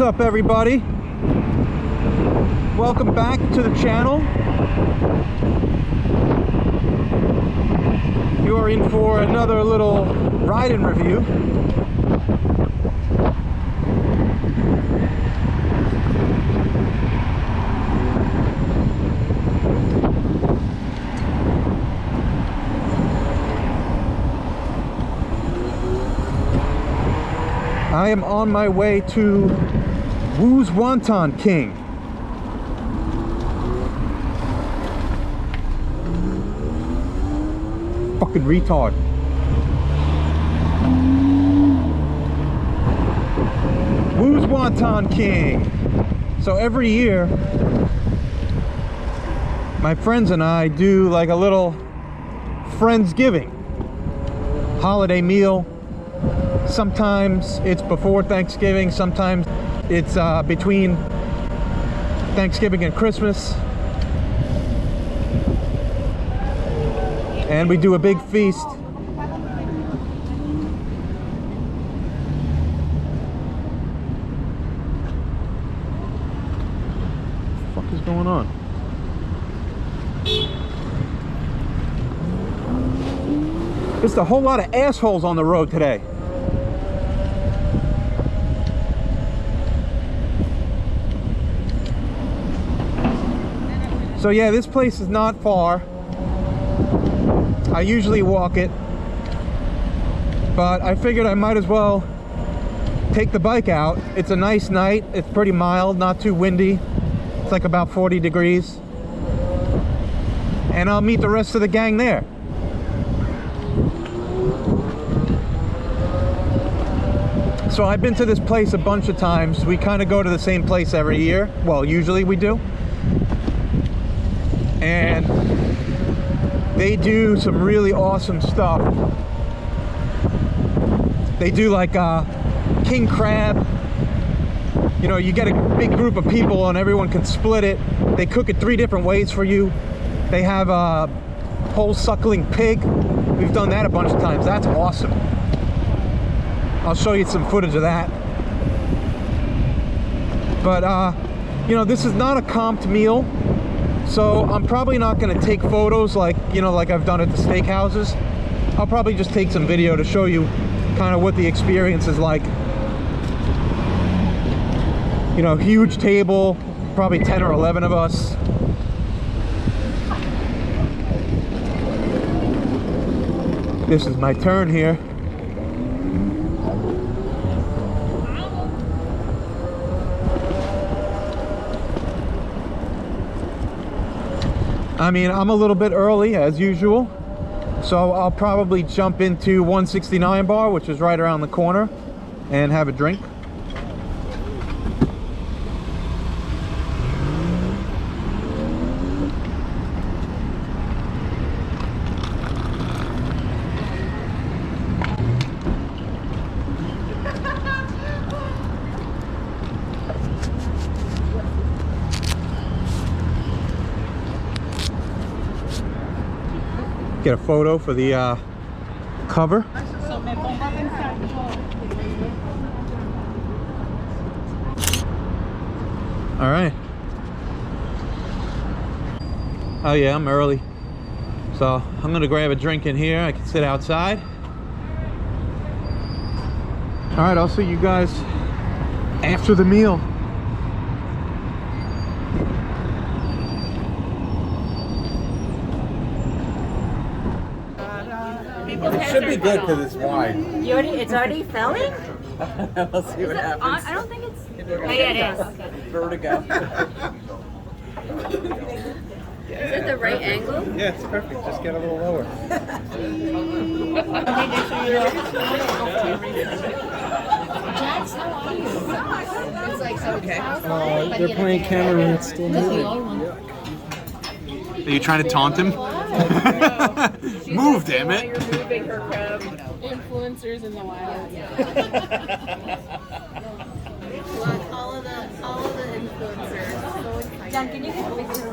What's up, everybody? Welcome back to the channel. You are in for another little ride-in review. I am on my way to Wonton King. Fucking retard. Wonton King. So every year, my friends and I do like a little Friendsgiving holiday meal. Sometimes it's before Thanksgiving, sometimes it's between Thanksgiving and Christmas. And we do a big feast. What the fuck is going on? There's a whole lot of assholes on the road today. So yeah, this place is not far. I usually walk it, but I figured I might as well take the bike out. It's a nice night. It's pretty mild, not too windy. It's like about 40 degrees. And I'll meet the rest of the gang there. So I've been to this place a bunch of times. We kind of go to the same place every year. Well, usually we do. And they do some really awesome stuff. They do like king crab. You know, you get a big group of people and everyone can split it. They cook it 3 different ways for you. They have a whole suckling pig. We've done that a bunch of times. That's awesome. I'll show you some footage of that. But you know, this is not a comped meal. So I'm probably not going to take photos like, you know, like I've done at the steakhouses. I'll probably just take some video to show you kind of what the experience is like. You know, huge table, probably 10 or 11 of us. This is my turn here. I mean, I'm a little bit early as usual, so I'll probably jump into 169 bar, which is right around the corner, and have a drink. Get a photo for the cover. All right. Oh yeah, I'm early. So I'm gonna grab a drink in here. I can sit outside. All right, I'll see you guys after the meal. It should be good because it's wide. It's already filming? We'll see what happens. I don't think it's... Oh yeah, it is. Vertigo. Is it the right angle? Yeah, it's perfect. Just get a little lower. Jax, how are you? It's like so okay. They're playing camera and it's still moving. Are you trying to taunt him? Move, damn it! You're moving her crowd. Influencers in the wild. All of the influencers. John, can you get a picture?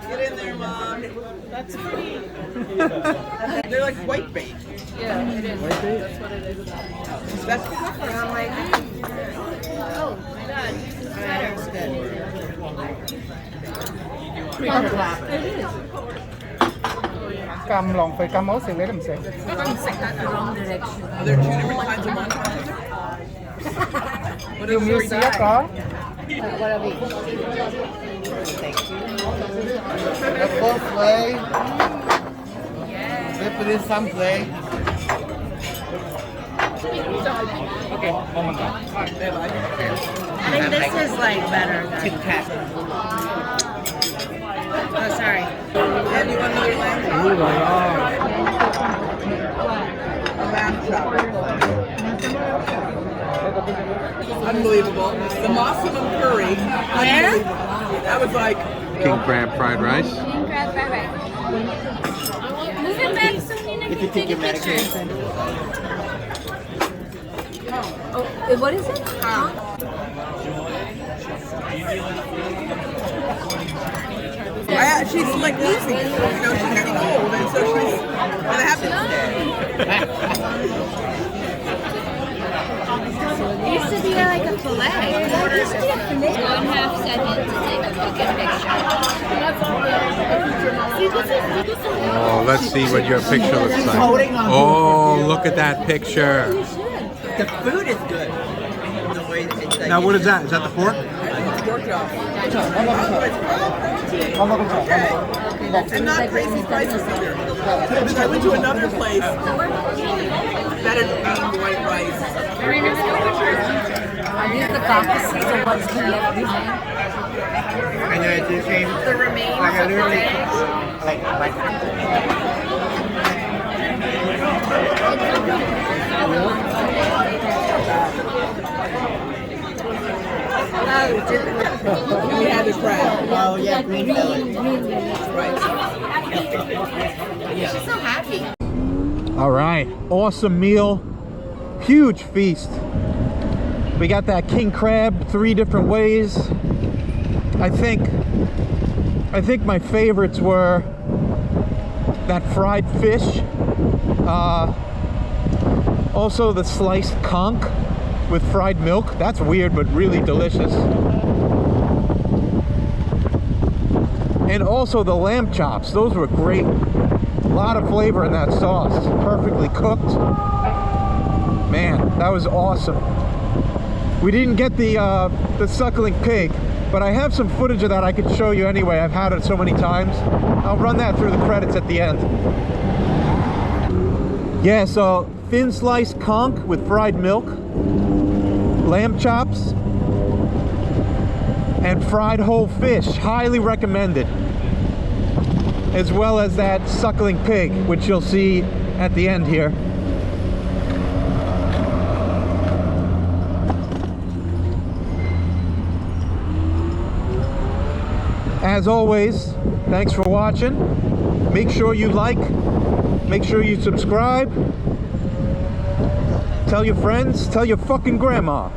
Get in there, Mom. That's pretty. They're like white bait. Yeah, it is. That's what it is. That's And I'm like, oh my god, this is better. It's good. Cầm lòng phải cầm máu xịn lấy làm sao? There are two different kinds of wontons. What Nhiều is nhiều three xíu types? có. The full play. Dip it in some play. Okay, moment. I think this is like better. Tic Tac. Oh, sorry. And you want another lamb chop? A lamb chop. Unbelievable. The Mossum curry. Unbelievable. That was like King crab fried rice. King crab fried rice. Move it back so Nina can take a picture. Oh, what is it? she's like losing it. You know, she's getting old, and so she's gonna have to stay. It used to be like a fillet. It used to be a fillet. 1/2 second to take a fucking picture. See, this is Oh, let's see what your picture looks like. Oh, look at that picture. The food is good. The way it's like, Now, what is that? Is that the fork? pork chop. Okay. And not crazy prices either. I went to another place that had eaten white rice. Are these the caucuses or what's the I know it's the same. The remains Like I of the literally day? And we had the crab. Oh yeah, green belly. Right. She's so happy. All right, awesome meal, huge feast. We got that king crab 3 different ways. I think my favorites were that fried fish, also the sliced conch with fried milk. That's weird, but really delicious. And also the lamb chops. Those were great. A lot of flavor in that sauce. Perfectly cooked. Man, that was awesome. We didn't get the suckling pig, but I have some footage of that I could show you anyway. I've had it so many times. I'll run that through the credits at the end. Yeah, so thin sliced conch with fried milk, lamb chops, and fried whole fish. Highly recommended. As well as that suckling pig, which you'll see at the end here. As always, thanks for watching. Make sure you like, make sure you subscribe. Tell your friends, tell your fucking grandma.